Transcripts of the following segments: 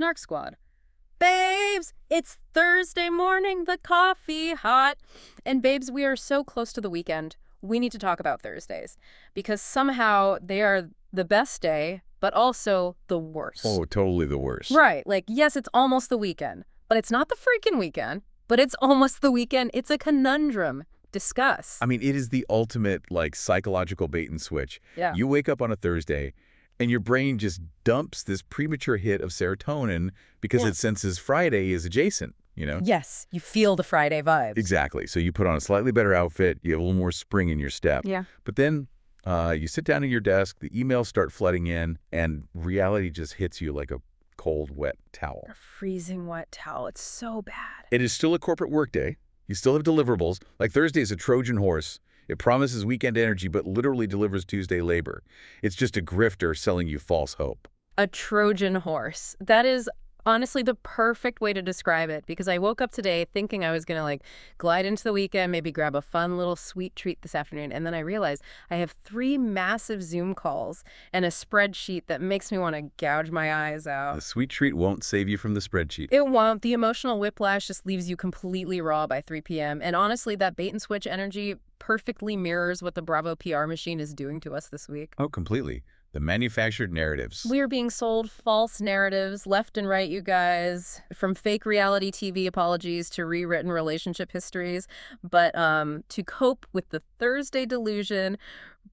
Snark Squad. Babes, it's Thursday morning, the coffee hot. And babes, we are so close to the weekend. We need to talk about Thursdays because somehow they are the best day, but also the worst. Oh, totally the worst. Right. Like, yes, it's almost the weekend, but it's not the freaking weekend, but it's almost the weekend. It's a conundrum. Discuss. I mean, it is the ultimate, like, psychological bait and switch. Yeah. You wake up on a Thursday, and your brain just dumps this premature hit of serotonin because it senses Friday is adjacent, you know? Yes, you feel the Friday vibes. Exactly. So you put on a slightly better outfit, you have a little more spring in your step. Yeah. But then you sit down at your desk, the emails start flooding in, and reality just hits you like a cold, wet towel. A freezing wet towel. It's so bad. It is still a corporate workday. You still have deliverables. Like Thursday is a Trojan horse. It promises weekend energy, but literally delivers Tuesday labor. It's just a grifter selling you false hope. A Trojan horse. That is honestly the perfect way to describe it, because I woke up today thinking I was going to like glide into the weekend, maybe grab a fun little sweet treat this afternoon. And then I realized I have 3 massive Zoom calls and a spreadsheet that makes me want to gouge my eyes out. The sweet treat won't save you from the spreadsheet. It won't. The emotional whiplash just leaves you completely raw by 3 p.m. And honestly, that bait and switch energy perfectly mirrors what the Bravo PR machine is doing to us this week. Oh, completely. The manufactured narratives. We are being sold false narratives left and right, you guys, from fake reality TV apologies to rewritten relationship histories. But to cope with the Thursday delusion,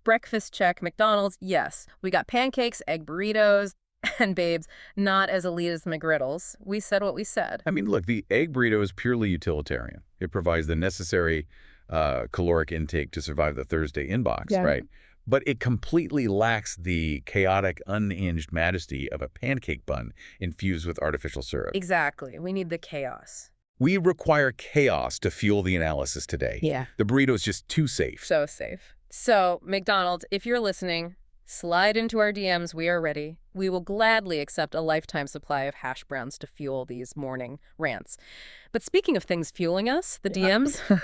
breakfast check, McDonald's, yes. We got pancakes, egg burritos, and babes, not as elite as McGriddles. We said what we said. I mean, look, the egg burrito is purely utilitarian. It provides the necessary caloric intake to survive the Thursday inbox, right? But it completely lacks the chaotic, unhinged majesty of a pancake bun infused with artificial syrup. Exactly. We need the chaos. We require chaos to fuel the analysis today. Yeah. The burrito is just too safe. So safe. So, McDonald's, if you're listening, slide into our DMs. We are ready. We will gladly accept a lifetime supply of hash browns to fuel these morning rants. But speaking of things fueling us, the DMs...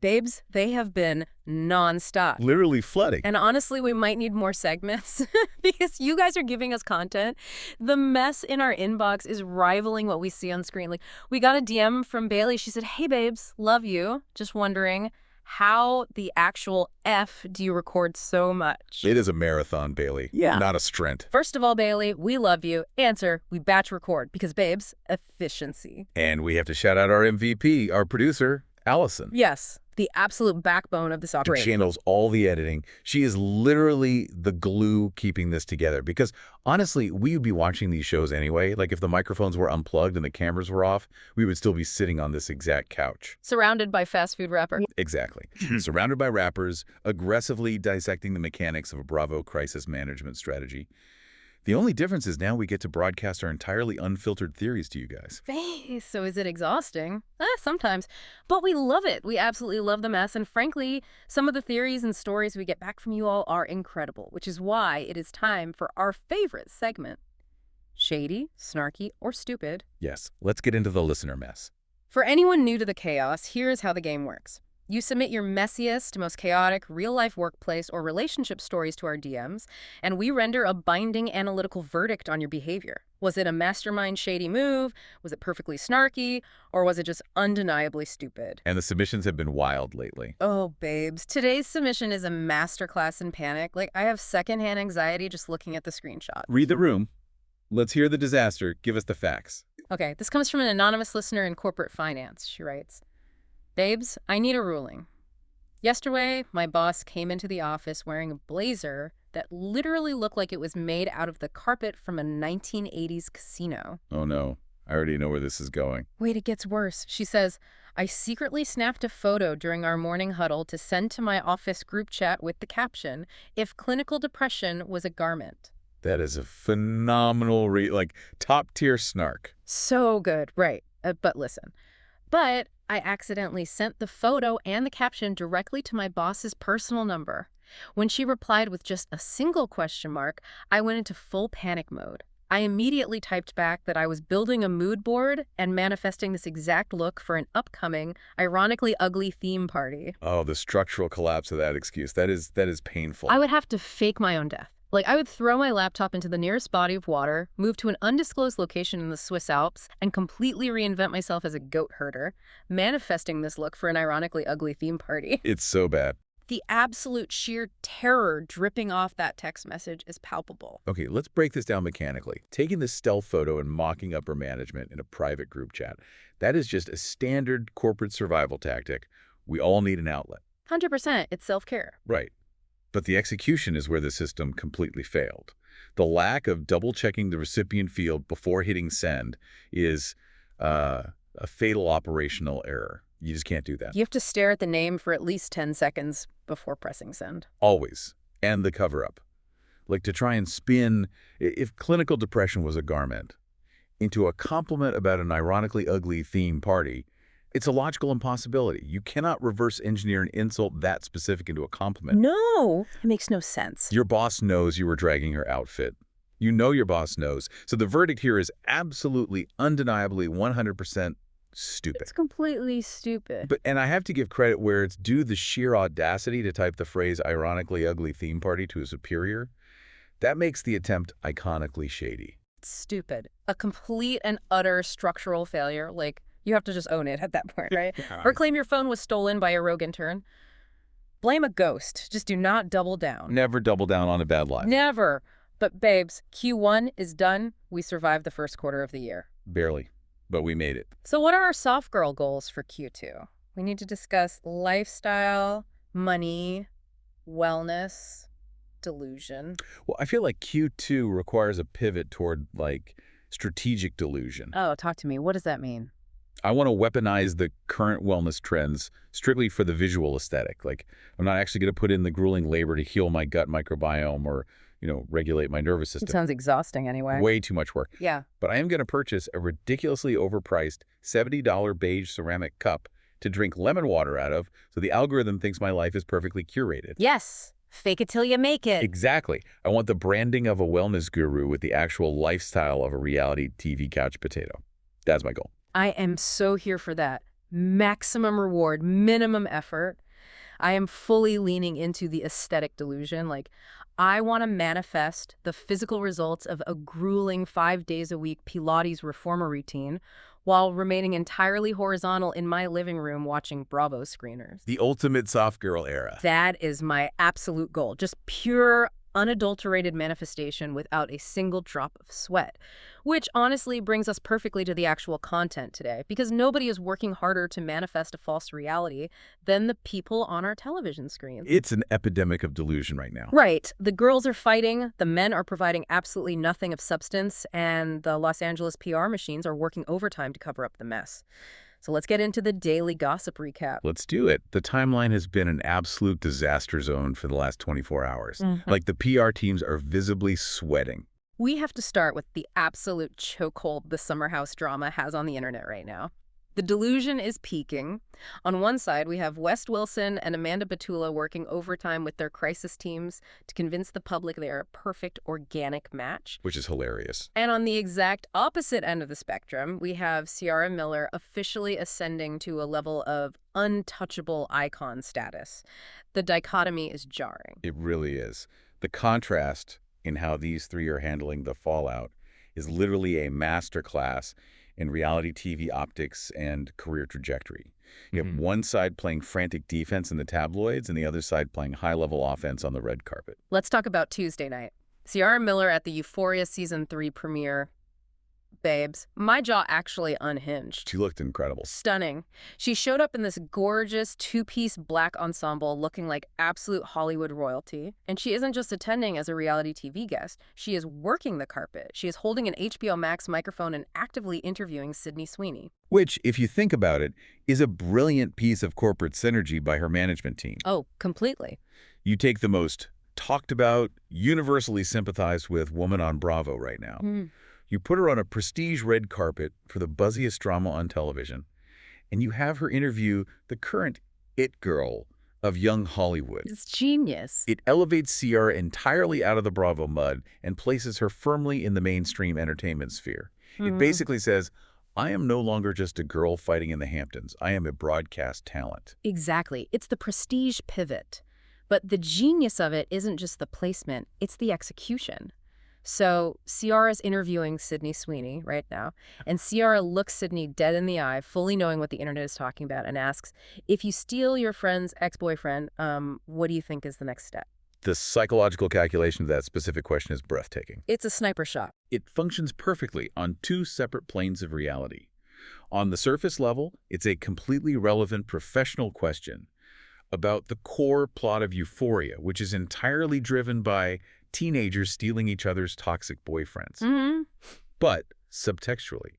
Babes, they have been nonstop. Literally flooding. And honestly, we might need more segments because you guys are giving us content. The mess in our inbox is rivaling what we see on screen. Like, we got a DM from Bailey. She said, "Hey, babes, love you. Just wondering, how the actual F do you record so much?" It is a marathon, Bailey. Yeah. Not a sprint. First of all, Bailey, we love you. Answer, we batch record because, babes, efficiency. And we have to shout out our MVP, our producer, Allison. Yes. The absolute backbone of this She operation. channels all the editing. She is literally the glue keeping this together. Because honestly, we would be watching these shows anyway. Like if the microphones were unplugged and the cameras were off, we would still be sitting on this exact couch. Surrounded by fast food wrapper. Exactly. Surrounded by rappers, aggressively dissecting the mechanics of a Bravo crisis management strategy. The only difference is now we get to broadcast our entirely unfiltered theories to you guys. So is it exhausting? Sometimes. But we love it. We absolutely love the mess. And frankly, some of the theories and stories we get back from you all are incredible, which is why it is time for our favorite segment. Shady, snarky, or stupid. Yes, let's get into the listener mess. For anyone new to the chaos, here's how the game works. You submit your messiest, most chaotic, real-life workplace or relationship stories to our DMs, and we render a binding analytical verdict on your behavior. Was it a mastermind shady move? Was it perfectly snarky? Or was it just undeniably stupid? And the submissions have been wild lately. Oh, babes. Today's submission is a masterclass in panic. Like, I have secondhand anxiety just looking at the screenshot. Read the room. Let's hear the disaster. Give us the facts. Okay, this comes from an anonymous listener in corporate finance. She writes, "Babes, I need a ruling. Yesterday, my boss came into the office wearing a blazer that literally looked like it was made out of the carpet from a 1980s casino." Oh no, I already know where this is going. Wait, it gets worse. She says, "I secretly snapped a photo during our morning huddle to send to my office group chat with the caption, 'If clinical depression was a garment.'" That is a phenomenal top-tier snark. So good, right. But listen. But I accidentally sent the photo and the caption directly to my boss's personal number. When she replied with just a single question mark, I went into full panic mode. I immediately typed back that I was building a mood board and manifesting this exact look for an upcoming, ironically ugly theme party. Oh, the structural collapse of that excuse. That is painful. I would have to fake my own death. Like, I would throw my laptop into the nearest body of water, move to an undisclosed location in the Swiss Alps, and completely reinvent myself as a goat herder, manifesting this look for an ironically ugly theme party. It's so bad. The absolute sheer terror dripping off that text message is palpable. Okay, let's break this down mechanically. Taking this stealth photo and mocking upper management in a private group chat, that is just a standard corporate survival tactic. We all need an outlet. 100%, it's self-care. Right. But the execution is where the system completely failed. The lack of double-checking the recipient field before hitting send is a fatal operational error. You just can't do that. You have to stare at the name for at least 10 seconds before pressing send. Always. And the cover-up. Like to try and spin, if clinical depression was a garment, into a compliment about an ironically ugly theme party, it's a logical impossibility. You cannot reverse engineer an insult that specific into a compliment. No, it makes no sense. Your boss knows you were dragging her outfit. You know your boss knows. So the verdict here is absolutely, undeniably, 100% stupid. It's completely stupid. And I have to give credit where it's due the sheer audacity to type the phrase ironically ugly theme party to a superior. That makes the attempt iconically shady. Stupid. A complete and utter structural failure. Like, you have to just own it at that point, right? Or claim your phone was stolen by a rogue intern. Blame a ghost. Just do not double down. Never double down on a bad lie. Never. But babes, Q1 is done. We survived the first quarter of the year. Barely, but we made it. So what are our soft girl goals for Q2? We need to discuss lifestyle, money, wellness, delusion. Well, I feel like Q2 requires a pivot toward, like, strategic delusion. Oh, talk to me. What does that mean? I want to weaponize the current wellness trends strictly for the visual aesthetic. Like, I'm not actually going to put in the grueling labor to heal my gut microbiome or, regulate my nervous system. It sounds exhausting anyway. Way too much work. Yeah. But I am going to purchase a ridiculously overpriced $70 beige ceramic cup to drink lemon water out of so the algorithm thinks my life is perfectly curated. Yes. Fake it till you make it. Exactly. I want the branding of a wellness guru with the actual lifestyle of a reality TV couch potato. That's my goal. I am so here for that. Maximum reward, minimum effort. I am fully leaning into the aesthetic delusion. Like, I want to manifest the physical results of a grueling 5 days a week Pilates reformer routine while remaining entirely horizontal in my living room watching Bravo screeners. The ultimate soft girl era. That is my absolute goal. Just pure, unadulterated manifestation without a single drop of sweat, which honestly brings us perfectly to the actual content today, because nobody is working harder to manifest a false reality than the people on our television screens. It's an epidemic of delusion right now. Right. The girls are fighting, the men are providing absolutely nothing of substance, and the Los Angeles PR machines are working overtime to cover up the mess. So let's get into the daily gossip recap. Let's do it. The timeline has been an absolute disaster zone for the last 24 hours. Like, the PR teams are visibly sweating. We have to start with the absolute chokehold the summer house drama has on the internet right now. The delusion is peaking. On one side, we have West Wilson and Amanda Batula working overtime with their crisis teams to convince the public they are a perfect organic match. Which is hilarious. And on the exact opposite end of the spectrum, we have Ciara Miller officially ascending to a level of untouchable icon status. The dichotomy is jarring. It really is. The contrast in how these three are handling the fallout is literally a masterclass in reality TV optics and career trajectory. You have one side playing frantic defense in the tabloids and the other side playing high-level offense on the red carpet. Let's talk about Tuesday night. Ciara Miller at the Euphoria Season 3 premiere. Babes, my jaw actually unhinged. She looked incredible. Stunning. She showed up in this gorgeous two-piece black ensemble looking like absolute Hollywood royalty. And she isn't just attending as a reality TV guest. She is working the carpet. She is holding an HBO Max microphone and actively interviewing Sydney Sweeney. Which, if you think about it, is a brilliant piece of corporate synergy by her management team. Oh, completely. You take the most talked about, universally sympathized with woman on Bravo right now. You put her on a prestige red carpet for the buzziest drama on television, and you have her interview the current it girl of young Hollywood. It's genius. It elevates Ciara entirely out of the Bravo mud and places her firmly in the mainstream entertainment sphere. It basically says, I am no longer just a girl fighting in the Hamptons. I am a broadcast talent. Exactly. It's the prestige pivot. But the genius of it isn't just the placement, it's the execution. So Ciara's interviewing Sydney Sweeney right now, and Ciara looks Sydney dead in the eye, fully knowing what the internet is talking about, and asks, if you steal your friend's ex-boyfriend, what do you think is the next step? The psychological calculation of that specific question is breathtaking. It's a sniper shot. It functions perfectly on two separate planes of reality. On the surface level, it's a completely relevant professional question about the core plot of Euphoria, which is entirely driven by teenagers stealing each other's toxic boyfriends. Mm-hmm. But, subtextually,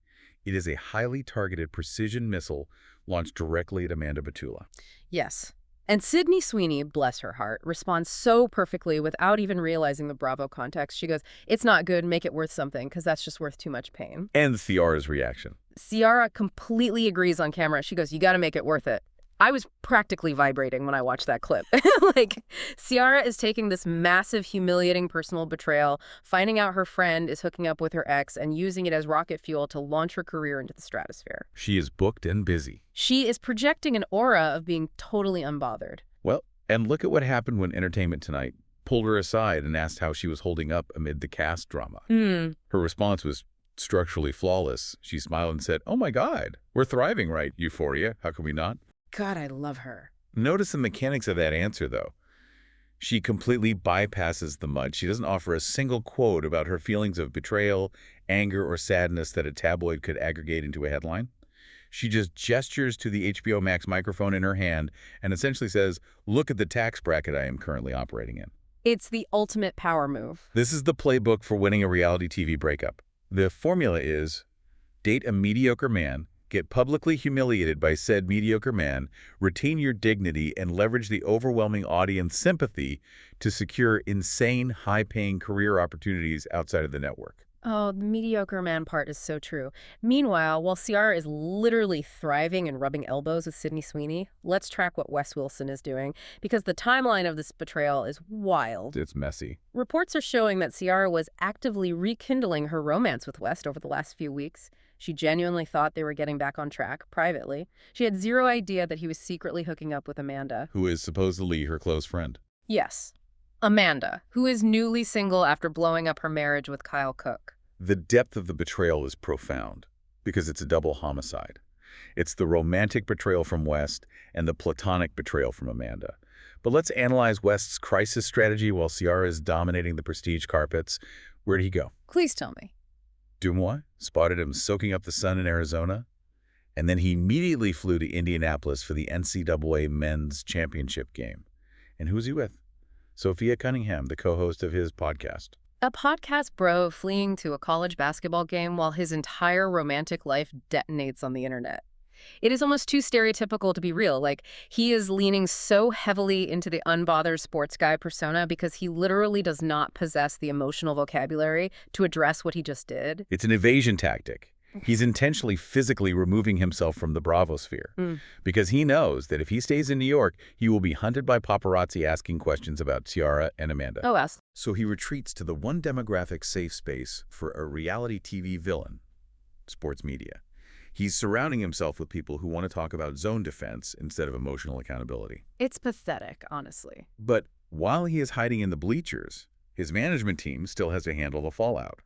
it is a highly targeted precision missile launched directly at Amanda Batula. Yes. And Sydney Sweeney, bless her heart, responds so perfectly without even realizing the Bravo context. She goes, it's not good, make it worth something, because that's just worth too much pain. And Ciara's reaction. Ciara completely agrees on camera. She goes, you got to make it worth it. I was practically vibrating when I watched that clip. Like, Ciara is taking this massive, humiliating personal betrayal, finding out her friend is hooking up with her ex, and using it as rocket fuel to launch her career into the stratosphere. She is booked and busy. She is projecting an aura of being totally unbothered. Well, and look at what happened when Entertainment Tonight pulled her aside and asked how she was holding up amid the cast drama. Her response was structurally flawless. She smiled and said, oh my God, we're thriving, right, Euphoria? How can we not? God, I love her. Notice the mechanics of that answer, though. She completely bypasses the mud. She doesn't offer a single quote about her feelings of betrayal, anger, or sadness that a tabloid could aggregate into a headline. She just gestures to the HBO Max microphone in her hand and essentially says, look at the tax bracket I am currently operating in. It's the ultimate power move. This is the playbook for winning a reality TV breakup. The formula is, date a mediocre man, get publicly humiliated by said mediocre man, retain your dignity, and leverage the overwhelming audience sympathy to secure insane, high-paying career opportunities outside of the network. Oh, the mediocre man part is so true. Meanwhile, while Ciara is literally thriving and rubbing elbows with Sydney Sweeney, let's track what West Wilson is doing, because the timeline of this betrayal is wild. It's messy. Reports are showing that Ciara was actively rekindling her romance with West over the last few weeks. She genuinely thought they were getting back on track, privately. She had zero idea that he was secretly hooking up with Amanda. Who is supposedly her close friend. Yes. Amanda, who is newly single after blowing up her marriage with Kyle Cook. The depth of the betrayal is profound, because it's a double homicide. It's the romantic betrayal from West and the platonic betrayal from Amanda. But let's analyze West's crisis strategy while Ciara is dominating the prestige carpets. Where'd he go? Please tell me. Dumois spotted him soaking up the sun in Arizona, and then he immediately flew to Indianapolis for the NCAA Men's Championship game. And who's he with? Sophia Cunningham, the co-host of his podcast. A podcast bro fleeing to a college basketball game while his entire romantic life detonates on the internet. It is almost too stereotypical to be real. Like, he is leaning so heavily into the unbothered sports guy persona because he literally does not possess the emotional vocabulary to address what he just did. It's an evasion tactic. He's intentionally physically removing himself from the Bravo sphere because he knows that if he stays in New York, he will be hunted by paparazzi asking questions about Ciara and Amanda. Oh, yes. So he retreats to the one demographic safe space for a reality TV villain, sports media. He's surrounding himself with people who want to talk about zone defense instead of emotional accountability. It's pathetic, honestly. But while he is hiding in the bleachers, his management team still has to handle the fallout.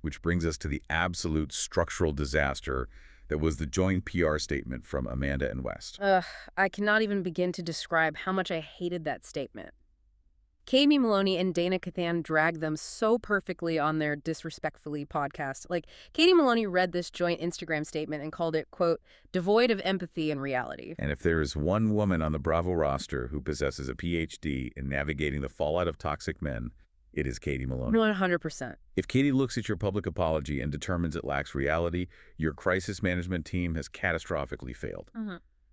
Which brings us to the absolute structural disaster that was the joint PR statement from Amanda and West. I cannot even begin to describe how much I hated that statement. Katie Maloney and Dana Kathan dragged them so perfectly on their Disrespectfully podcast. Like, Katie Maloney read this joint Instagram statement and called it, quote, devoid of empathy and reality. And if there is one woman on the Bravo roster who possesses a PhD in navigating the fallout of toxic men, it is Katie Maloney. 100%. If Katie looks at your public apology and determines it lacks reality, your crisis management team has catastrophically failed.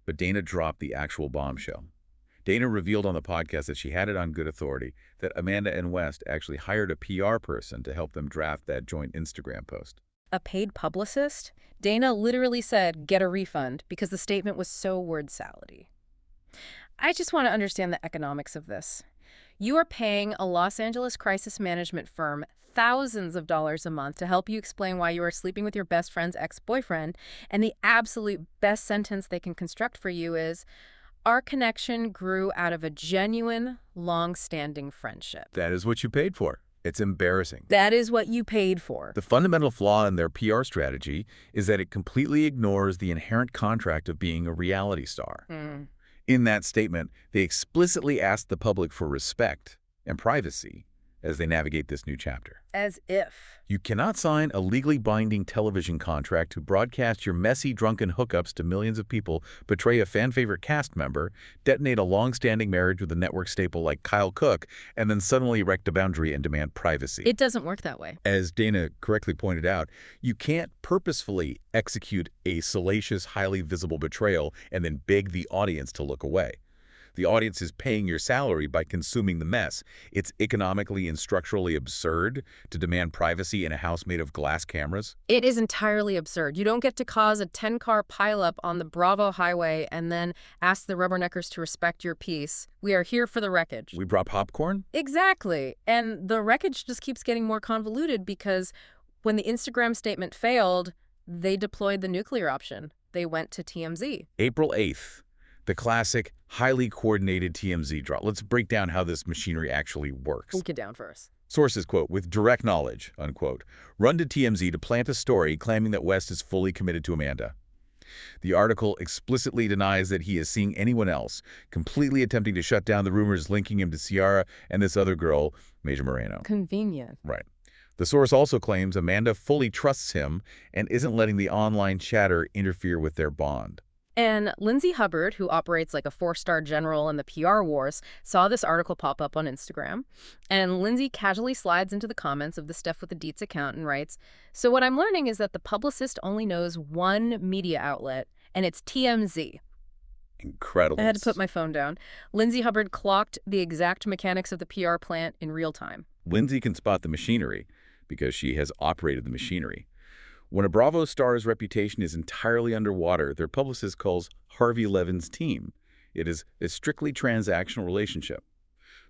But Dana dropped the actual bombshell. Dana revealed on the podcast that she had it on good authority that Amanda and West actually hired a PR person to help them draft that joint Instagram post. A paid publicist? Dana literally said, get a refund, because the statement was so word-salady. I just want to understand the economics of this. You are paying a Los Angeles crisis management firm thousands of dollars a month to help you explain why you are sleeping with your best friend's ex-boyfriend, and the absolute best sentence they can construct for you is, Our connection grew out of a genuine, long-standing friendship. That is what you paid for. It's embarrassing. That is what you paid for. The fundamental flaw in their PR strategy is that it completely ignores the inherent contract of being a reality star. In that statement, they explicitly asked the public for respect and privacy as they navigate this new chapter. As if. You cannot sign a legally binding television contract to broadcast your messy, drunken hookups to millions of people, betray a fan-favorite cast member, detonate a long-standing marriage with a network staple like Kyle Cook, and then suddenly erect a boundary and demand privacy. It doesn't work that way. As Dana correctly pointed out, you can't purposefully execute a salacious, highly visible betrayal and then beg the audience to look away. The audience is paying your salary by consuming the mess. It's economically and structurally absurd to demand privacy in a house made of glass cameras. It is entirely absurd. You don't get to cause a 10-car pileup on the Bravo highway and then ask the rubberneckers to respect your peace. We are here for the wreckage. We brought popcorn? Exactly. And the wreckage just keeps getting more convoluted because when the Instagram statement failed, they deployed the nuclear option. They went to TMZ. April 8th. The classic, highly coordinated TMZ drop. Let's break down how this machinery actually works. Break it down for us. Sources, quote, with direct knowledge, unquote, run to TMZ to plant a story claiming that West is fully committed to Amanda. The article explicitly denies that he is seeing anyone else, completely attempting to shut down the rumors linking him to Ciara and this other girl, Major Moreno. Convenient. Right. The source also claims Amanda fully trusts him and isn't letting the online chatter interfere with their bond. And Lindsay Hubbard, who operates like a 4-star general in the PR wars, saw this article pop up on Instagram. And Lindsay casually slides into the comments of the Steph with the Deets account and writes, "So what I'm learning is that the publicist only knows one media outlet, and it's TMZ." Incredible. I had to put my phone down. Lindsay Hubbard clocked the exact mechanics of the PR plant in real time. Lindsay can spot the machinery because she has operated the machinery. When a Bravo star's reputation is entirely underwater, their publicist calls Harvey Levin's team. It is a strictly transactional relationship.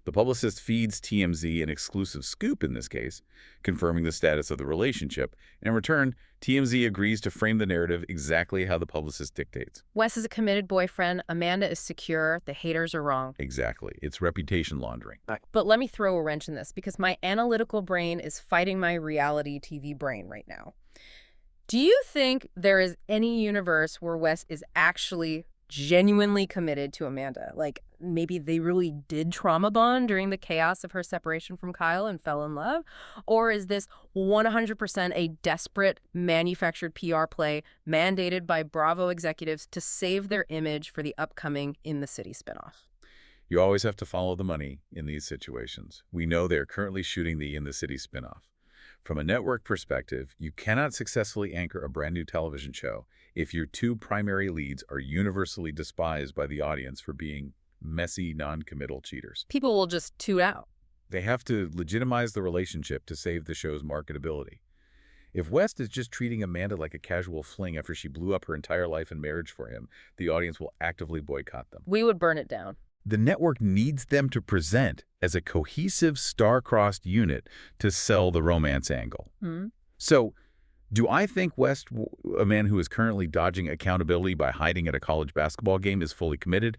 The publicist feeds TMZ an exclusive scoop in this case, confirming the status of the relationship. And in return, TMZ agrees to frame the narrative exactly how the publicist dictates. Wes is a committed boyfriend. Amanda is secure. The haters are wrong. Exactly. It's reputation laundering. But let me throw a wrench in this because my analytical brain is fighting my reality TV brain right now. Do you think there is any universe where Wes is actually genuinely committed to Amanda? Like, maybe they really did trauma bond during the chaos of her separation from Kyle and fell in love? Or is this 100% a desperate, manufactured PR play mandated by Bravo executives to save their image for the upcoming In the City spinoff? You always have to follow the money in these situations. We know they're currently shooting the In the City spinoff. From a network perspective, you cannot successfully anchor a brand new television show if your two primary leads are universally despised by the audience for being messy, non-committal cheaters. People will just tune out. They have to legitimize the relationship to save the show's marketability. If West is just treating Amanda like a casual fling after she blew up her entire life and marriage for him, the audience will actively boycott them. We would burn it down. The network needs them to present as a cohesive, star-crossed unit to sell the romance angle. So, do I think West, a man who is currently dodging accountability by hiding at a college basketball game, is fully committed?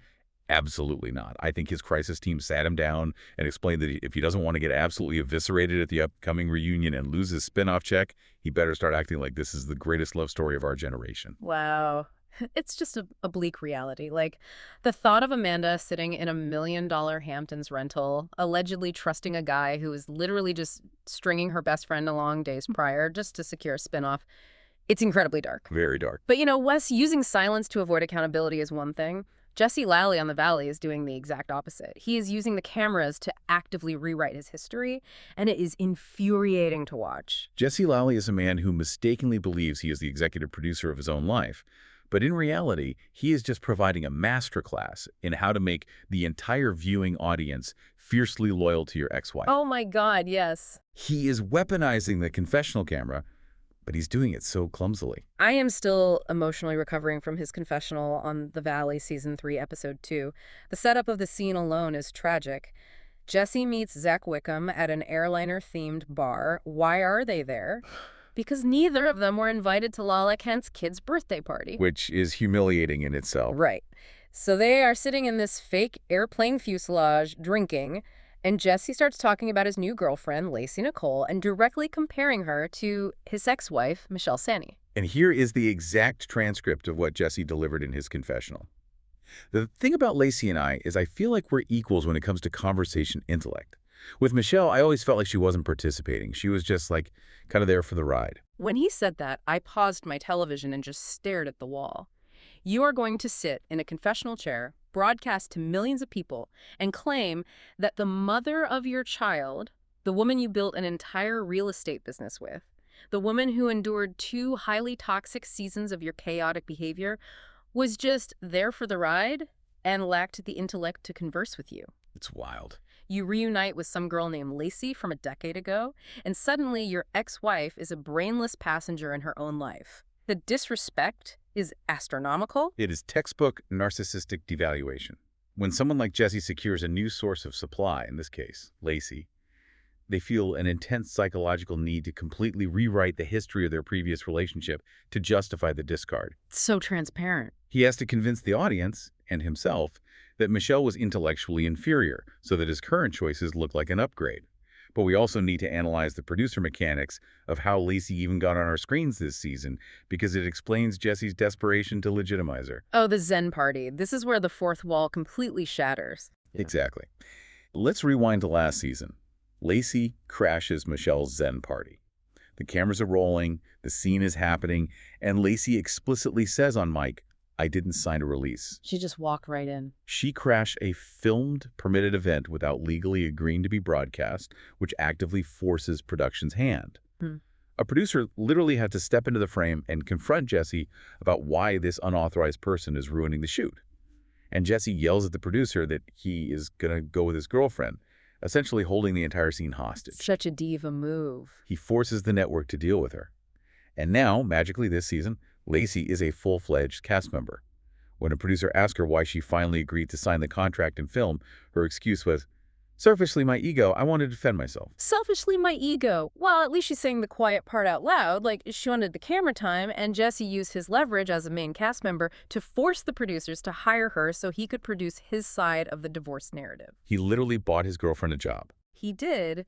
Absolutely not. I think his crisis team sat him down and explained that if he doesn't want to get absolutely eviscerated at the upcoming reunion and lose his spinoff check, he better start acting like this is the greatest love story of our generation. Wow. It's just a bleak reality. Like, the thought of Amanda sitting in $1 million Hamptons rental, allegedly trusting a guy who is literally just stringing her best friend along days prior just to secure a spinoff, it's incredibly dark. Very dark. But, you know, Wes using silence to avoid accountability is one thing. Jesse Lally on The Valley is doing the exact opposite. He is using the cameras to actively rewrite his history, and it is infuriating to watch. Jesse Lally is a man who mistakenly believes he is the executive producer of his own life. But in reality, he is just providing a masterclass in how to make the entire viewing audience fiercely loyal to your ex-wife. Oh my God, yes. He is weaponizing the confessional camera, but he's doing it so clumsily. I am still emotionally recovering from his confessional on The Valley Season 3, Episode 2. The setup of the scene alone is tragic. Jesse meets Zach Wickham at an airliner-themed bar. Why are they there? Because neither of them were invited to Lala Kent's kid's birthday party. Which is humiliating in itself. Right. So they are sitting in this fake airplane fuselage drinking, and Jesse starts talking about his new girlfriend, Lacy Nicole, and directly comparing her to his ex-wife, Michelle Sanny. And here is the exact transcript of what Jesse delivered in his confessional. The thing about Lacy and I is I feel like we're equals when it comes to conversation intellect. With Michelle, I always felt like she wasn't participating. She was just like kind of there for the ride. When he said that, I paused my television and just stared at the wall. You are going to sit in a confessional chair, broadcast to millions of people, and claim that the mother of your child, the woman you built an entire real estate business with, the woman who endured 2 highly toxic seasons of your chaotic behavior, was just there for the ride and lacked the intellect to converse with you. It's wild. You reunite with some girl named Lacy from a decade ago, and suddenly your ex-wife is a brainless passenger in her own life. The disrespect is astronomical. It is textbook narcissistic devaluation. When someone like Jesse secures a new source of supply, in this case, Lacy, they feel an intense psychological need to completely rewrite the history of their previous relationship to justify the discard. So transparent. He has to convince the audience, and himself, that Michelle was intellectually inferior, so that his current choices look like an upgrade. But we also need to analyze the producer mechanics of how Lacy even got on our screens this season, because it explains Jesse's desperation to legitimize her. Oh, the Zen party. This is where the fourth wall completely shatters. Exactly. Let's rewind to last season. Lacy crashes Michelle's Zen party. The cameras are rolling, the scene is happening, and Lacy explicitly says on mic, "I didn't sign a release." She just walked right in. She crashed a filmed, permitted event without legally agreeing to be broadcast, which actively forces production's hand. A producer literally had to step into the frame and confront Jesse about why this unauthorized person is ruining the shoot. And Jesse yells at the producer that he is going to go with his girlfriend, essentially holding the entire scene hostage. Such a diva move. He forces the network to deal with her. And now, magically this season, Lacy is a full-fledged cast member. When a producer asked her why she finally agreed to sign the contract and film, her excuse was, "Selfishly, my ego, I wanted to defend myself." Selfishly, my ego. Well, at least she's saying the quiet part out loud, like she wanted the camera time, and Jesse used his leverage as a main cast member to force the producers to hire her so he could produce his side of the divorce narrative. He literally bought his girlfriend a job. He did.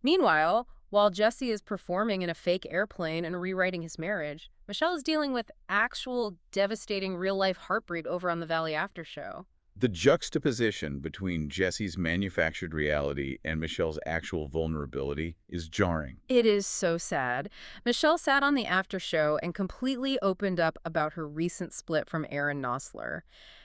Meanwhile, while Jesse is performing in a fake airplane and rewriting his marriage, Michelle is dealing with actual devastating real-life heartbreak over on the Valley After show. The juxtaposition between Jesse's manufactured reality and Michelle's actual vulnerability is jarring. It is so sad. Michelle sat on the after show and completely opened up about her recent split from Aaron Nosler.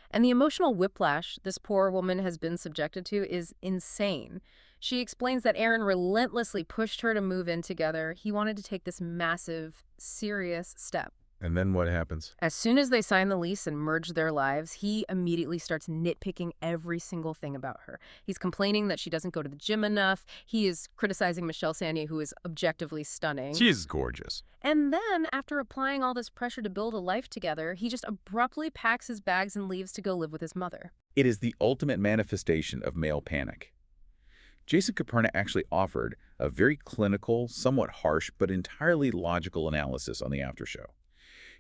And the emotional whiplash this poor woman has been subjected to is insane. She explains that Aaron relentlessly pushed her to move in together. He wanted to take this massive, serious step. And then what happens? As soon as they sign the lease and merge their lives, he immediately starts nitpicking every single thing about her. He's complaining that she doesn't go to the gym enough. He is criticizing Michelle Sanny, who is objectively stunning. She is gorgeous. And then, after applying all this pressure to build a life together, he just abruptly packs his bags and leaves to go live with his mother. It is the ultimate manifestation of male panic. Jason Caperna actually offered a very clinical, somewhat harsh, but entirely logical analysis on the after show.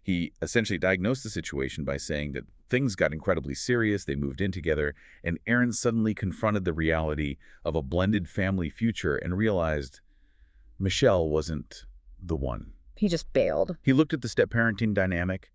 He essentially diagnosed the situation by saying that things got incredibly serious, they moved in together, and Aaron suddenly confronted the reality of a blended family future and realized Michelle wasn't the one. He just bailed. He looked at the step-parenting dynamic,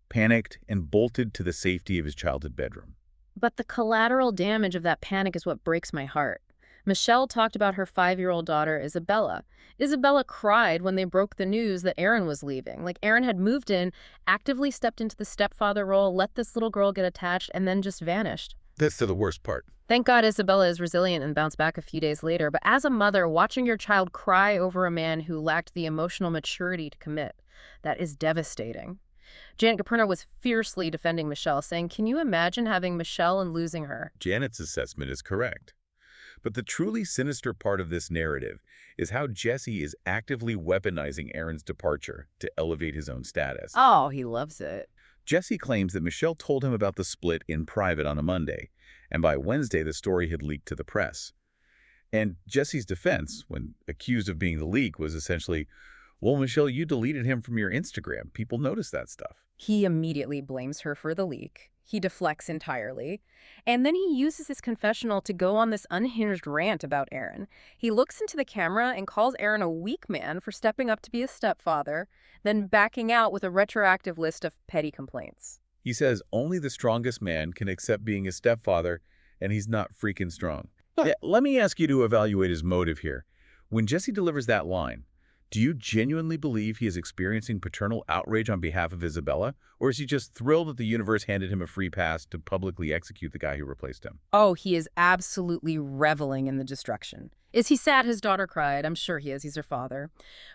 panicked, and bolted to the safety of his childhood bedroom. But the collateral damage of that panic is what breaks my heart. Michelle talked about her 5-year-old daughter, Isabella. Isabella cried when they broke the news that Aaron was leaving. Like, Aaron had moved in, actively stepped into the stepfather role, let this little girl get attached, and then just vanished. That's the worst part. Thank God Isabella is resilient and bounced back a few days later. But as a mother, watching your child cry over a man who lacked the emotional maturity to commit, that is devastating. Janet Caperna was fiercely defending Michelle, saying, "Can you imagine having Michelle and losing her?" Janet's assessment is correct. But the truly sinister part of this narrative is how Jesse is actively weaponizing Aaron's departure to elevate his own status. Oh, he loves it. Jesse claims that Michelle told him about the split in private on a Monday, and by Wednesday the story had leaked to the press. And Jesse's defense, when accused of being the leak, was essentially, "Well, Michelle, you deleted him from your Instagram. People notice that stuff." He immediately blames her for the leak. He deflects entirely. And then he uses his confessional to go on this unhinged rant about Aaron. He looks into the camera and calls Aaron a weak man for stepping up to be a stepfather, then backing out with a retroactive list of petty complaints. He says only the strongest man can accept being a stepfather, and he's not freaking strong. Yeah, let me ask you to evaluate his motive here. When Jesse delivers that line, do you genuinely believe he is experiencing paternal outrage on behalf of Isabella, or is he just thrilled that the universe handed him a free pass to publicly execute the guy who replaced him? Oh, he is absolutely reveling in the destruction. Is he sad his daughter cried? I'm sure he is. He's her father.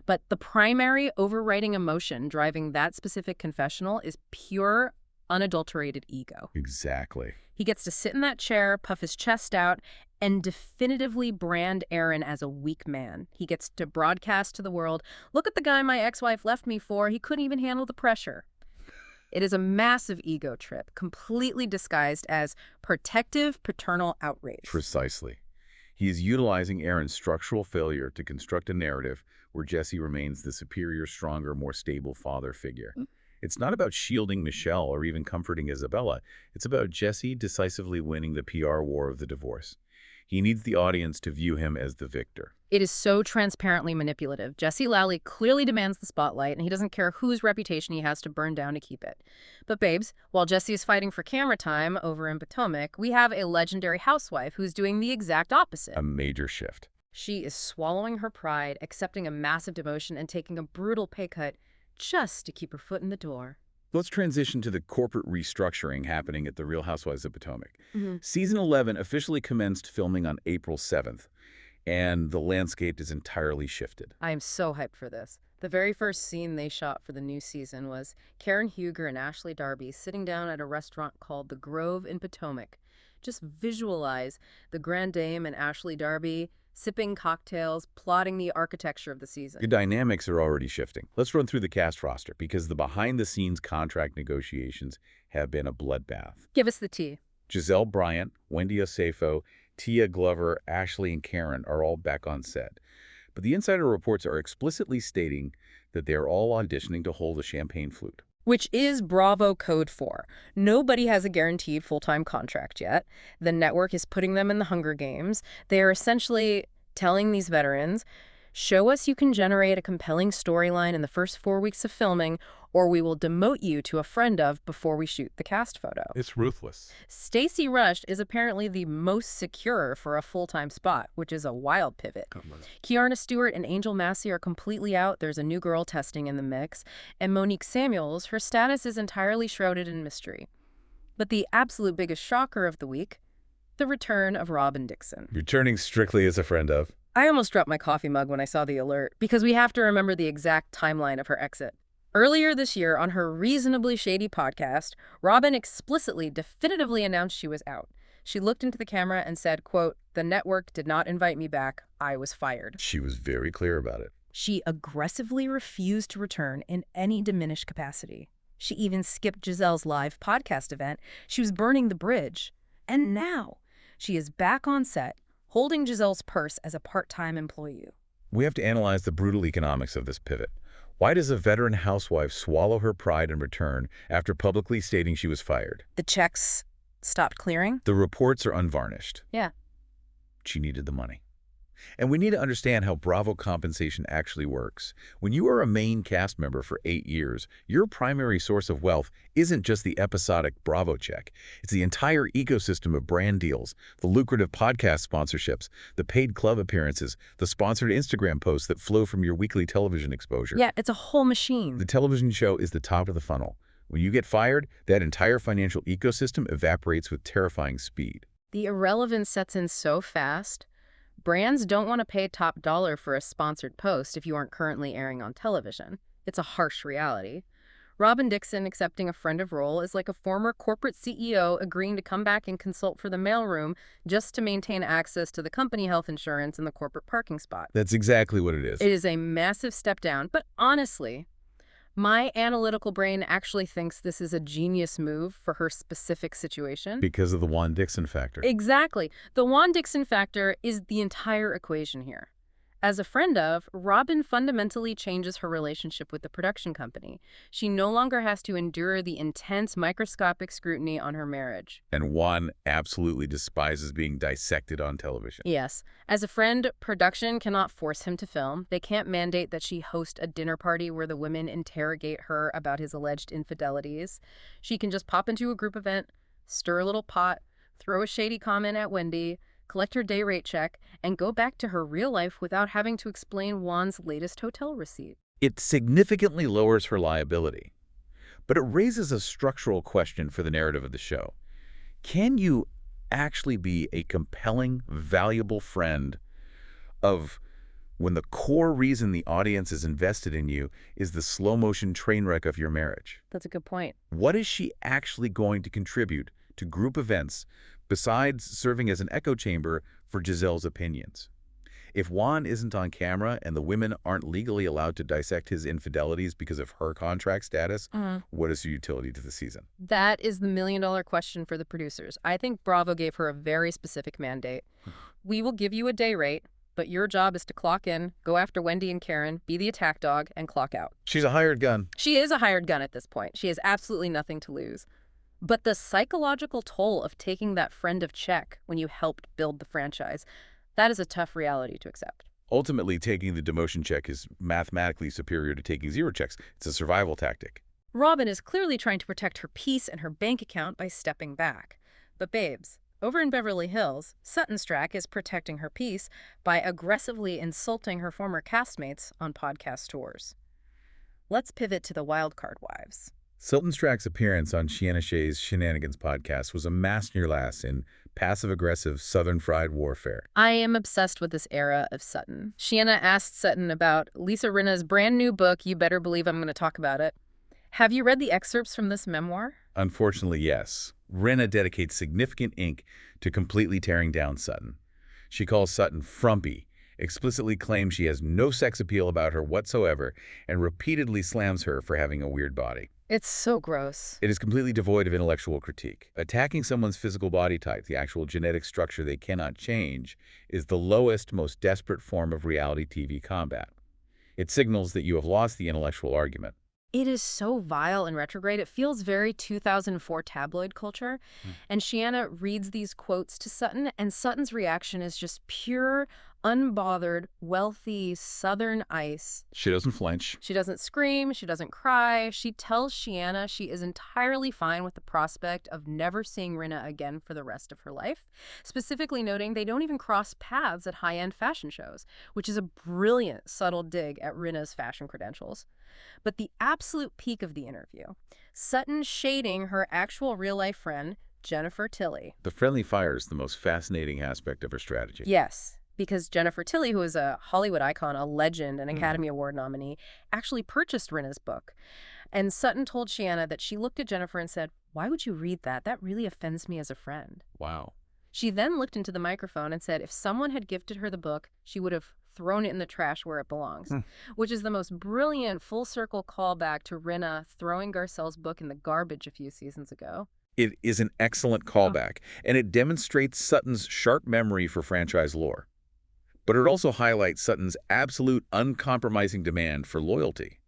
But the primary overriding emotion driving that specific confessional is pure, unadulterated ego. Exactly. He gets to sit in that chair, puff his chest out, and definitively brand Aaron as a weak man. He gets to broadcast to the world, look at the guy my ex-wife left me for. He couldn't even handle the pressure. It is a massive ego trip, completely disguised as protective paternal outrage. Precisely. He is utilizing Aaron's structural failure to construct a narrative where Jesse remains the superior, stronger, more stable father figure. It's not about shielding Michelle or even comforting Isabella. It's about Jesse decisively winning the PR war of the divorce. He needs the audience to view him as the victor. It is so transparently manipulative. Jesse Lally clearly demands the spotlight, and he doesn't care whose reputation he has to burn down to keep it. But babes, while Jesse is fighting for camera time over in Potomac, we have a legendary housewife who's doing the exact opposite. A major shift. She is swallowing her pride, accepting a massive demotion, and taking a brutal pay cut just to keep her foot in the door. Let's transition to the corporate restructuring happening at the Real Housewives of Potomac. Season 11 officially commenced filming on April 7th, and the landscape is entirely shifted. I am so hyped for this. The very first scene they shot for the new season was Karen Huger and Ashley Darby sitting down at a restaurant called The Grove in Potomac. Just visualize the Grand Dame and Ashley Darby sipping cocktails, plotting the architecture of the season. The dynamics are already shifting. Let's run through the cast roster, because the behind-the-scenes contract negotiations have been a bloodbath. Give us the tea. Giselle Bryant, Wendy Osefo, Tia Glover, Ashley, and Karen are all back on set. But the insider reports are explicitly stating that they are all auditioning to hold a champagne flute. Which is Bravo Code 4. Nobody has a guaranteed full-time contract yet. The network is putting them in the Hunger Games. They are essentially telling these veterans, show us you can generate a compelling storyline in the first 4 weeks of filming, or we will demote you to a friend of before we shoot the cast photo. It's ruthless. Stacey Rush is apparently the most secure for a full-time spot, which is a wild pivot. Kiarna Stewart and Angel Massey are completely out. There's a new girl testing in the mix. And Monique Samuels, her status is entirely shrouded in mystery. But the absolute biggest shocker of the week, the return of Robyn Dixon. Returning strictly as a friend of. I almost dropped my coffee mug when I saw the alert, because we have to remember the exact timeline of her exit. Earlier this year, on her reasonably shady podcast, Robyn explicitly, definitively announced she was out. She looked into the camera and said, quote, "The network did not invite me back. I was fired." She was very clear about it. She aggressively refused to return in any diminished capacity. She even skipped Giselle's live podcast event. She was burning the bridge. And now, she is back on set, holding Giselle's purse as a part-time employee. We have to analyze the brutal economics of this pivot. Why does a veteran housewife swallow her pride and return after publicly stating she was fired? The checks stopped clearing? The reports are unvarnished. Yeah. She needed the money. And we need to understand how Bravo compensation actually works. When you are a main cast member for 8 years, your primary source of wealth isn't just the episodic Bravo check. It's the entire ecosystem of brand deals, the lucrative podcast sponsorships, the paid club appearances, the sponsored Instagram posts that flow from your weekly television exposure. Yeah, it's a whole machine. The television show is the top of the funnel. When you get fired, that entire financial ecosystem evaporates with terrifying speed. The irrelevance sets in so fast. Brands don't want to pay top dollar for a sponsored post if you aren't currently airing on television. It's a harsh reality. Robyn Dixon accepting a friend of role is like a former corporate CEO agreeing to come back and consult for the mailroom just to maintain access to the company health insurance and the corporate parking spot. That's exactly what it is. It is a massive step down, but honestly, my analytical brain actually thinks this is a genius move for her specific situation. Because of the Juan Dixon factor. Exactly. The Juan Dixon factor is the entire equation here. As a friend of, Robyn fundamentally changes her relationship with the production company. She no longer has to endure the intense microscopic scrutiny on her marriage. And Juan absolutely despises being dissected on television. Yes. As a friend, production cannot force him to film. They can't mandate that she host a dinner party where the women interrogate her about his alleged infidelities. She can just pop into a group event, stir a little pot, throw a shady comment at Wendy, collect her day rate check, and go back to her real life without having to explain Juan's latest hotel receipt. It significantly lowers her liability. But it raises a structural question for the narrative of the show. Can you actually be a compelling, valuable friend of when the core reason the audience is invested in you is the slow-motion train wreck of your marriage? That's a good point. What is she actually going to contribute to group events besides serving as an echo chamber for Giselle's opinions? If Juan isn't on camera and the women aren't legally allowed to dissect his infidelities because of her contract status, what is her utility to the season? That is the million-dollar question for the producers. I think Bravo gave her a very specific mandate. We will give you a day rate, but your job is to clock in, go after Wendy and Karen, be the attack dog, and clock out. She's a hired gun. She is a hired gun at this point. She has absolutely nothing to lose. But the psychological toll of taking that friend of check when you helped build the franchise, that is a tough reality to accept. Ultimately, taking the demotion check is mathematically superior to taking zero checks. It's a survival tactic. Robyn is clearly trying to protect her peace and her bank account by stepping back. But babes, over in Beverly Hills, Sutton Strack is protecting her peace by aggressively insulting her former castmates on podcast tours. Let's pivot to the wildcard wives. Sutton Strack's appearance on Sienna Shea's Shenanigans podcast was a masterclass in passive-aggressive Southern fried warfare. I am obsessed with this era of Sutton. Sienna asked Sutton about Lisa Rinna's brand new book, You Better Believe I'm going to talk about it. Have you read the excerpts from this memoir? Unfortunately, yes. Rinna dedicates significant ink to completely tearing down Sutton. She calls Sutton frumpy, explicitly claims she has no sex appeal about her whatsoever, and repeatedly slams her for having a weird body. It's so gross. It is completely devoid of intellectual critique. Attacking someone's physical body type, the actual genetic structure they cannot change, is the lowest, most desperate form of reality TV combat. It signals that you have lost the intellectual argument. It is so vile and retrograde. It feels very 2004 tabloid culture. And Sienna reads these quotes to Sutton, and Sutton's reaction is just pure, unbothered, wealthy Southern ice. She doesn't flinch. She doesn't scream. She doesn't cry. She tells Sienna she is entirely fine with the prospect of never seeing Rinna again for the rest of her life, specifically noting they don't even cross paths at high-end fashion shows, which is a brilliant, subtle dig at Rinna's fashion credentials. But the absolute peak of the interview, Sutton shading her actual real-life friend, Jennifer Tilly. The friendly fire is the most fascinating aspect of her strategy. Yes, because Jennifer Tilly, who is a Hollywood icon, a legend, an Academy Award nominee, actually purchased Rinna's book. And Sutton told Sienna that she looked at Jennifer and said, "Why would you read that? That really offends me as a friend." Wow. She then looked into the microphone and said if someone had gifted her the book, she would have thrown it in the trash where it belongs, which is the most brilliant full-circle callback to Rinna throwing Garcelle's book in the garbage a few seasons ago. It is an excellent callback, and it demonstrates Sutton's sharp memory for franchise lore. But it also highlights Sutton's absolute uncompromising demand for loyalty.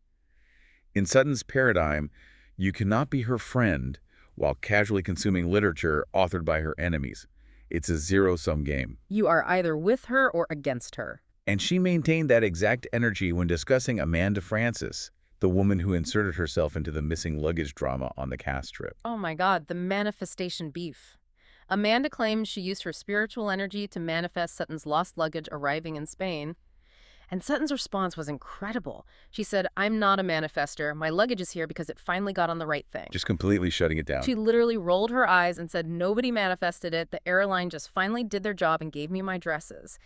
In Sutton's paradigm, you cannot be her friend while casually consuming literature authored by her enemies. It's a zero-sum game. You are either with her or against her. And she maintained that exact energy when discussing Amanda Francis, the woman who inserted herself into the missing luggage drama on the cast trip. Oh my God, the manifestation beef. Amanda claims she used her spiritual energy to manifest Sutton's lost luggage arriving in Spain. And Sutton's response was incredible. She said, "I'm not a manifester. My luggage is here because it finally got on the right thing." Just completely shutting it down. She literally rolled her eyes and said, "Nobody manifested it. The airline just finally did their job and gave me my dresses."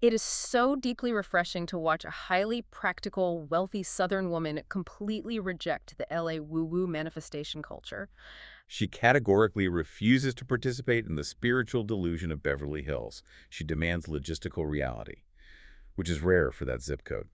It is so deeply refreshing to watch a highly practical, wealthy Southern woman completely reject the LA woo-woo manifestation culture. She categorically refuses to participate in the spiritual delusion of Beverly Hills. She demands logistical reality, which is rare for that zip code.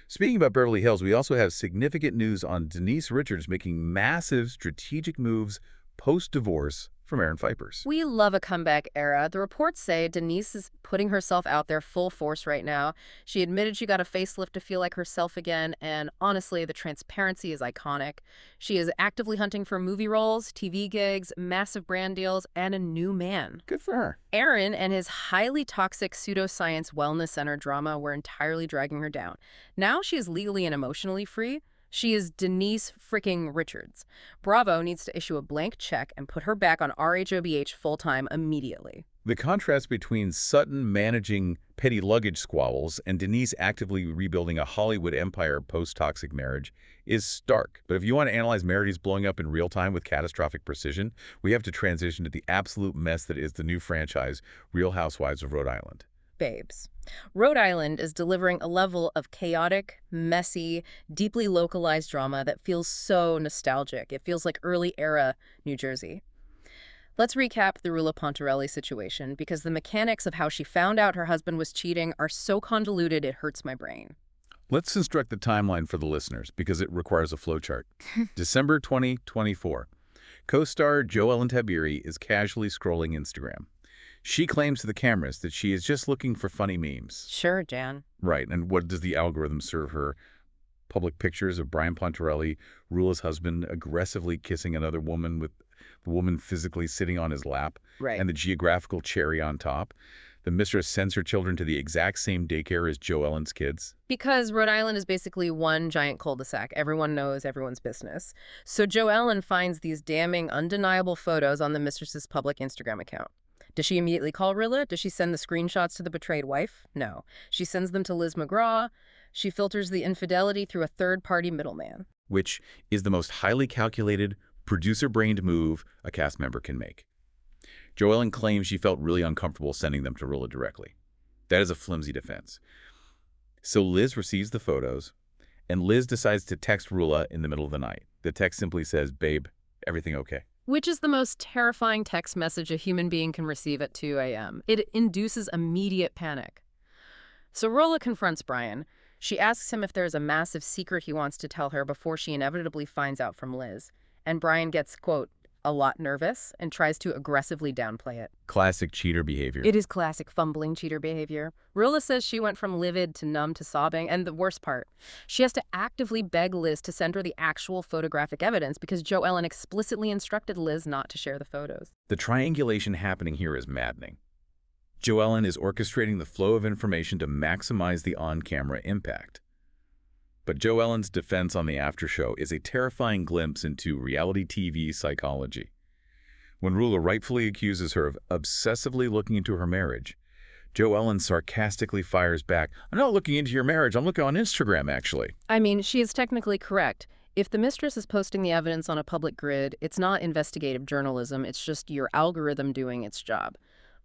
Speaking about Beverly Hills, we also have significant news on Denise Richards making massive strategic moves post-divorce from Aaron Vipers. We love a comeback era. The reports say Denise is putting herself out there full force right now. She admitted she got a facelift to feel like herself again, and honestly, the transparency is iconic. She is actively hunting for movie roles, TV gigs, massive brand deals, and a new man. Good for her. Aaron and his highly toxic pseudoscience wellness center drama were entirely dragging her down. Now she is legally and emotionally free. She is Denise freaking Richards. Bravo needs to issue a blank check and put her back on RHOBH full-time immediately. The contrast between Sutton managing petty luggage squabbles and Denise actively rebuilding a Hollywood empire post-toxic marriage is stark. But if you want to analyze marriages blowing up in real time with catastrophic precision, we have to transition to the absolute mess that is the new franchise, Real Housewives of Rhode Island. Babes. Rhode Island is delivering a level of chaotic, messy, deeply localized drama that feels so nostalgic. It feels like early-era New Jersey. Let's recap the Rula Pontarelli situation, because the mechanics of how she found out her husband was cheating are so convoluted it hurts my brain. Let's construct the timeline for the listeners, because it requires a flowchart. December 2024. Co-star Joellen Tabiri is casually scrolling Instagram. She claims to the cameras that she is just looking for funny memes. Sure, Jan. Right, and what does the algorithm serve her? Public pictures of Brian Pontarelli, Rula's husband, aggressively kissing another woman with the woman physically sitting on his lap, Right. and the geographical cherry on top. The mistress sends her children to the exact same daycare as Joellen's kids. Because Rhode Island is basically one giant cul-de-sac. Everyone knows everyone's business. So Joellen finds these damning, undeniable photos on the mistress's public Instagram account. Does she immediately call Rilla? Does she send the screenshots to the betrayed wife? No. She sends them to Liz McGraw. She filters the infidelity through a third-party middleman. Which is the most highly calculated, producer-brained move a cast member can make. Joellen claims she felt really uncomfortable sending them to Rilla directly. That is a flimsy defense. So Liz receives the photos, and Liz decides to text Rilla in the middle of the night. The text simply says, "Babe, everything okay?" Which is the most terrifying text message a human being can receive at 2 a.m. It induces immediate panic. So Rilla confronts Brian. She asks him if there's a massive secret he wants to tell her before she inevitably finds out from Liz. And Brian gets, quote, a lot nervous and tries to aggressively downplay it. Classic cheater behavior. It is classic fumbling cheater behavior. Rilla says she went from livid to numb to sobbing, and the worst part, she has to actively beg Liz to send her the actual photographic evidence because Joellen explicitly instructed Liz not to share the photos. The triangulation happening here is maddening. Joellen is orchestrating the flow of information to maximize the on-camera impact. But Joellen's defense on the after show is a terrifying glimpse into reality TV psychology. When Rula rightfully accuses her of obsessively looking into her marriage, Joellen sarcastically fires back, "I'm not looking into your marriage, I'm looking on Instagram, actually." I mean, she is technically correct. If the mistress is posting the evidence on a public grid, it's not investigative journalism, it's just your algorithm doing its job.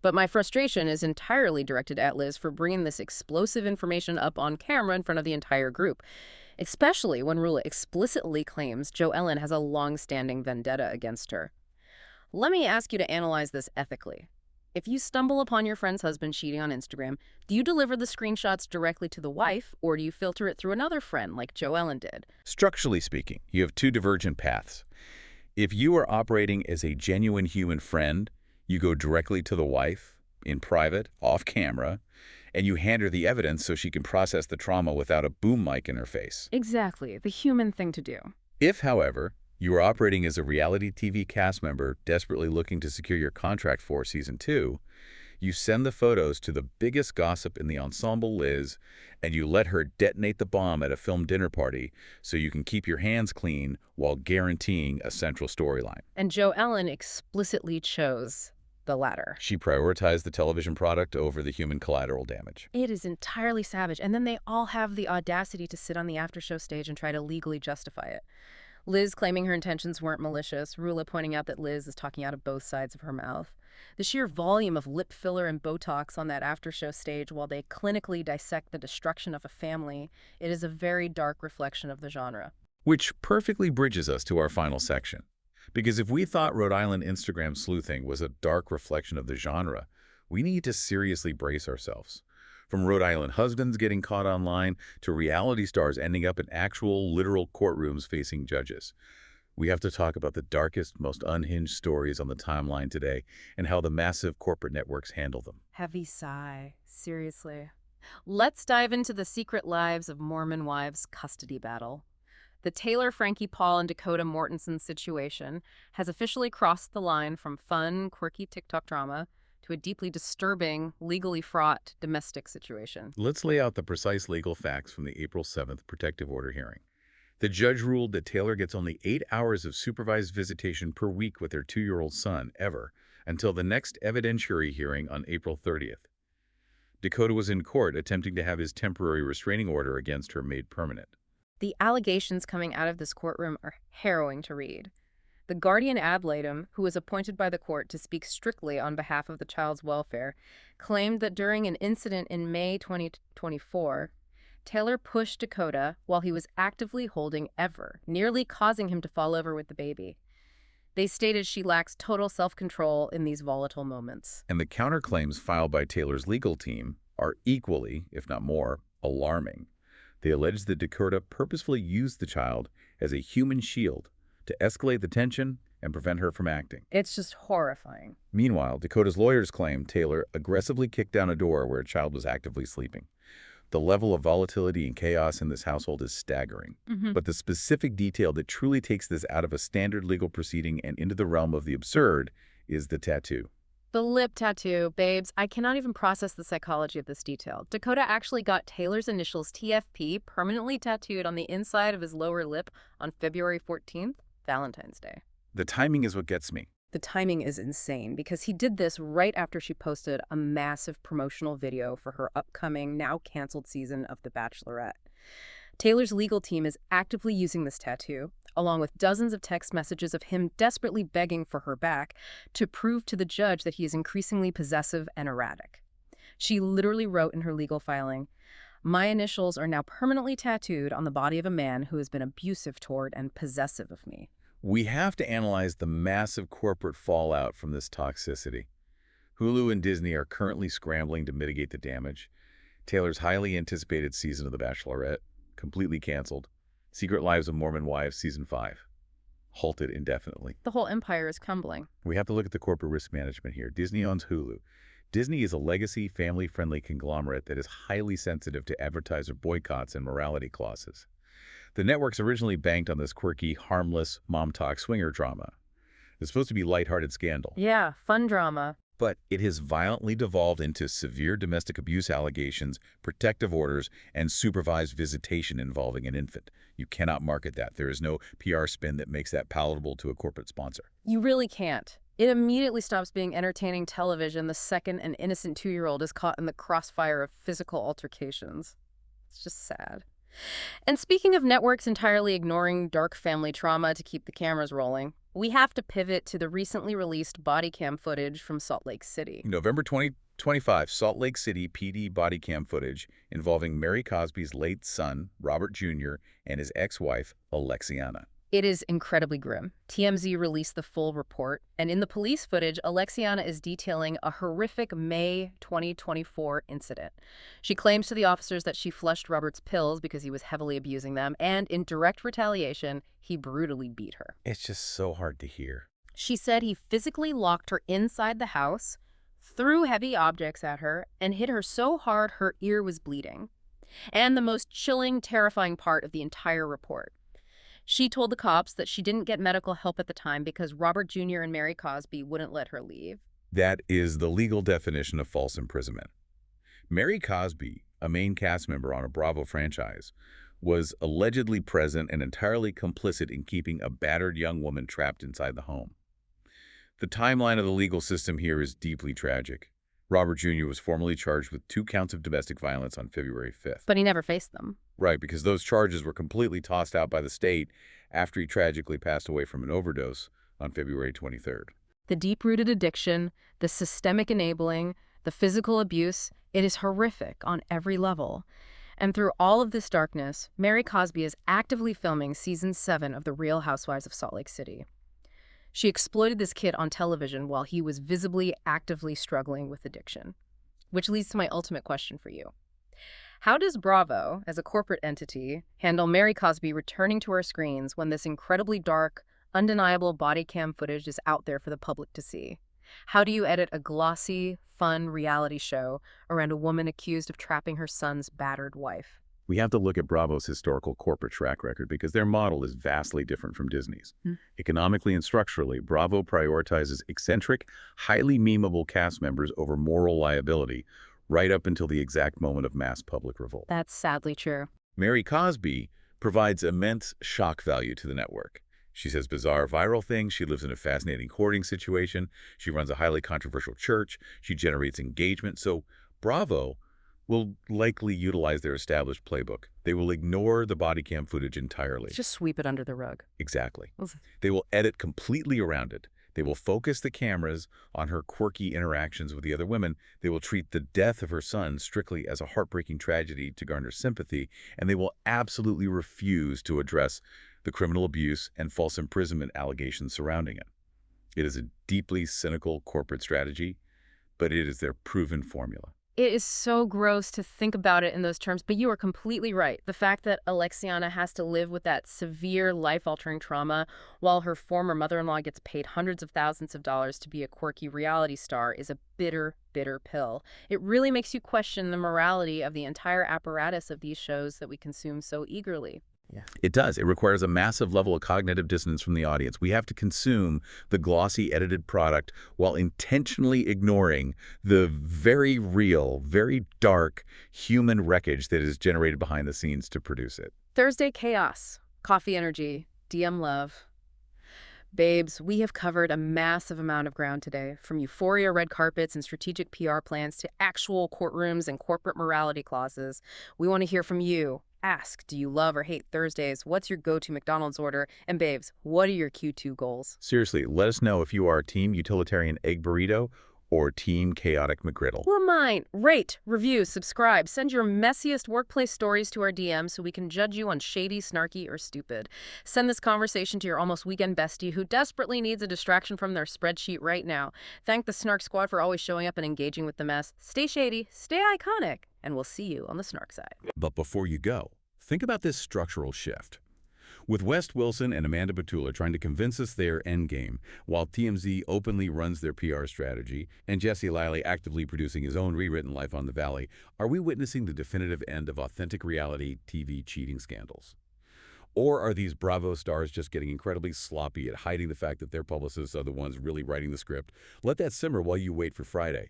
But my frustration is entirely directed at Liz for bringing this explosive information up on camera in front of the entire group, especially when Rula explicitly claims Joellen has a long-standing vendetta against her. Let me ask you to analyze this ethically. If you stumble upon your friend's husband cheating on Instagram, do you deliver the screenshots directly to the wife, or do you filter it through another friend like Joellen did? Structurally speaking, you have two divergent paths. If you are operating as a genuine human friend, you go directly to the wife, in private, off camera, and you hand her the evidence so she can process the trauma without a boom mic in her face. Exactly, the human thing to do. If, however, you are operating as a reality TV cast member desperately looking to secure your contract for Season 2, you send the photos to the biggest gossip in the ensemble, Liz, and you let her detonate the bomb at a film dinner party so you can keep your hands clean while guaranteeing a central storyline. And Joellen explicitly chose the latter. She prioritized the television product over the human collateral damage. It is entirely savage, and then they all have the audacity to sit on the after-show stage and try to legally justify it. Liz claiming her intentions weren't malicious, Rula pointing out that Liz is talking out of both sides of her mouth. The sheer volume of lip filler and Botox on that after-show stage while they clinically dissect the destruction of a family, it is a very dark reflection of the genre. Which perfectly bridges us to our final section. Because if we thought Rhode Island Instagram sleuthing was a dark reflection of the genre, we need to seriously brace ourselves. From Rhode Island husbands getting caught online to reality stars ending up in actual, literal courtrooms facing judges. We have to talk about the darkest, most unhinged stories on the timeline today and how the massive corporate networks handle them. Heavy sigh. Seriously. Let's dive into the secret lives of Mormon wives' custody battle. The Taylor, Frankie Paul, and Dakota Mortensen situation has officially crossed the line from fun, quirky TikTok drama to a deeply disturbing, legally fraught domestic situation. Let's lay out the precise legal facts from the April 7th protective order hearing. The judge ruled that Taylor gets only 8 hours of supervised visitation per week with her 2-year-old son, ever, until the next evidentiary hearing on April 30th. Dakota was in court attempting to have his temporary restraining order against her made permanent. The allegations coming out of this courtroom are harrowing to read. The guardian ad litem, who was appointed by the court to speak strictly on behalf of the child's welfare, claimed that during an incident in May 2024, Taylor pushed Dakota while he was actively holding Ever, nearly causing him to fall over with the baby. They stated she lacks total self-control in these volatile moments. And the counterclaims filed by Taylor's legal team are equally, if not more, alarming. They allege that Dakota purposefully used the child as a human shield to escalate the tension and prevent her from acting. It's just horrifying. Meanwhile, Dakota's lawyers claim Taylor aggressively kicked down a door where a child was actively sleeping. The level of volatility and chaos in this household is staggering. But the specific detail that truly takes this out of a standard legal proceeding and into the realm of the absurd is the tattoo. The lip tattoo, babes, I cannot even process the psychology of this detail. Dakota actually got Taylor's initials TFP permanently tattooed on the inside of his lower lip on February 14th, Valentine's Day. The timing is what gets me. The timing is insane because he did this right after she posted a massive promotional video for her upcoming, now canceled season of The Bachelorette. Taylor's legal team is actively using this tattoo, along with dozens of text messages of him desperately begging for her back, to prove to the judge that he is increasingly possessive and erratic. She literally wrote in her legal filing, "My initials are now permanently tattooed on the body of a man who has been abusive toward and possessive of me." We have to analyze the massive corporate fallout from this toxicity. Hulu and Disney are currently scrambling to mitigate the damage. Taylor's highly anticipated season of The Bachelorette, completely canceled. Secret Lives of Mormon Wives Season 5, halted indefinitely. The whole empire is crumbling. We have to look at the corporate risk management here. Disney owns Hulu. Disney is a legacy, family-friendly conglomerate that is highly sensitive to advertiser boycotts and morality clauses. The networks originally banked on this quirky, harmless, mom-talk swinger drama. It's supposed to be lighthearted scandal. Yeah, fun drama. But it has violently devolved into severe domestic abuse allegations, protective orders, and supervised visitation involving an infant. You cannot market that. There is no PR spin that makes that palatable to a corporate sponsor. You really can't. It immediately stops being entertaining television the second an innocent 2-year-old is caught in the crossfire of physical altercations. It's just sad. And speaking of networks entirely ignoring dark family trauma to keep the cameras rolling, we have to pivot to the recently released body cam footage from Salt Lake City. November 2025, Salt Lake City PD body cam footage involving Mary Cosby's late son, Robert Jr., and his ex-wife, Alexiana. It is incredibly grim. TMZ released the full report, and in the police footage, Alexiana is detailing a horrific May 2024 incident. She claims to the officers that she flushed Robert's pills because he was heavily abusing them, and in direct retaliation, he brutally beat her. It's just so hard to hear. She said he physically locked her inside the house, threw heavy objects at her, and hit her so hard her ear was bleeding. And the most chilling, terrifying part of the entire report. She told the cops that she didn't get medical help at the time because Robert Jr. and Mary Cosby wouldn't let her leave. That is the legal definition of false imprisonment. Mary Cosby, a main cast member on a Bravo franchise, was allegedly present and entirely complicit in keeping a battered young woman trapped inside the home. The timeline of the legal system here is deeply tragic. Robert Jr. was formally charged with 2 counts of domestic violence on February 5th. But he never faced them. Right, because those charges were completely tossed out by the state after he tragically passed away from an overdose on February 23rd. The deep-rooted addiction, the systemic enabling, the physical abuse, it is horrific on every level. And through all of this darkness, Mary Cosby is actively filming Season 7 of The Real Housewives of Salt Lake City. She exploited this kid on television while he was visibly, actively struggling with addiction. Which leads to my ultimate question for you. How does Bravo, as a corporate entity, handle Mary Cosby returning to our screens when this incredibly dark, Undeniable body cam footage is out there for the public to see. How do you edit a glossy, fun reality show around a woman accused of trapping her son's battered wife? We have to look at Bravo's historical corporate track record because their model is vastly different from Disney's. Economically and structurally, Bravo prioritizes eccentric, highly memeable cast members over moral liability right up until the exact moment of mass public revolt. That's sadly true. Mary Cosby provides immense shock value to the network. She says bizarre viral things, she lives in a fascinating courting situation, she runs a highly controversial church, she generates engagement. So Bravo will likely utilize their established playbook. They will ignore the body cam footage entirely. Just sweep it under the rug. Exactly. They will edit completely around it. They will focus the cameras on her quirky interactions with the other women. They will treat the death of her son strictly as a heartbreaking tragedy to garner sympathy, and they will absolutely refuse to address the criminal abuse and false imprisonment allegations surrounding it. It is a deeply cynical corporate strategy, but it is their proven formula. It is so gross to think about it in those terms, but you are completely right. The fact that Alexiana has to live with that severe life-altering trauma while her former mother-in-law gets paid hundreds of thousands of dollars to be a quirky reality star is a bitter, bitter pill. It really makes you question the morality of the entire apparatus of these shows that we consume so eagerly. Yeah. It does. It requires a massive level of cognitive dissonance from the audience. We have to consume the glossy, edited product while intentionally ignoring the very real, very dark human wreckage that is generated behind the scenes to produce it. Thursday chaos, coffee energy, DM love. Babes, we have covered a massive amount of ground today, from euphoria red carpets and strategic PR plans to actual courtrooms and corporate morality clauses. We want to hear from you. Ask, do you love or hate Thursdays? What's your go-to McDonald's order? And babes, what are your Q2 goals? Seriously, let us know if you are Team Utilitarian Egg Burrito or Team Chaotic McGriddle. Well, mine. Rate, review, subscribe. Send your messiest workplace stories to our DM so we can judge you on shady, snarky, or stupid. Send this conversation to your almost weekend bestie who desperately needs a distraction from their spreadsheet right now. Thank the Snark Squad for always showing up and engaging with the mess. Stay shady, stay iconic, and we'll see you on the Snark side. But before you go, think about this structural shift. With West Wilson and Amanda Batula trying to convince us they're endgame, while TMZ openly runs their PR strategy, and Jesse Lally actively producing his own rewritten life on the Valley, are we witnessing the definitive end of authentic reality TV cheating scandals? Or are these Bravo stars just getting incredibly sloppy at hiding the fact that their publicists are the ones really writing the script? Let that simmer while you wait for Friday.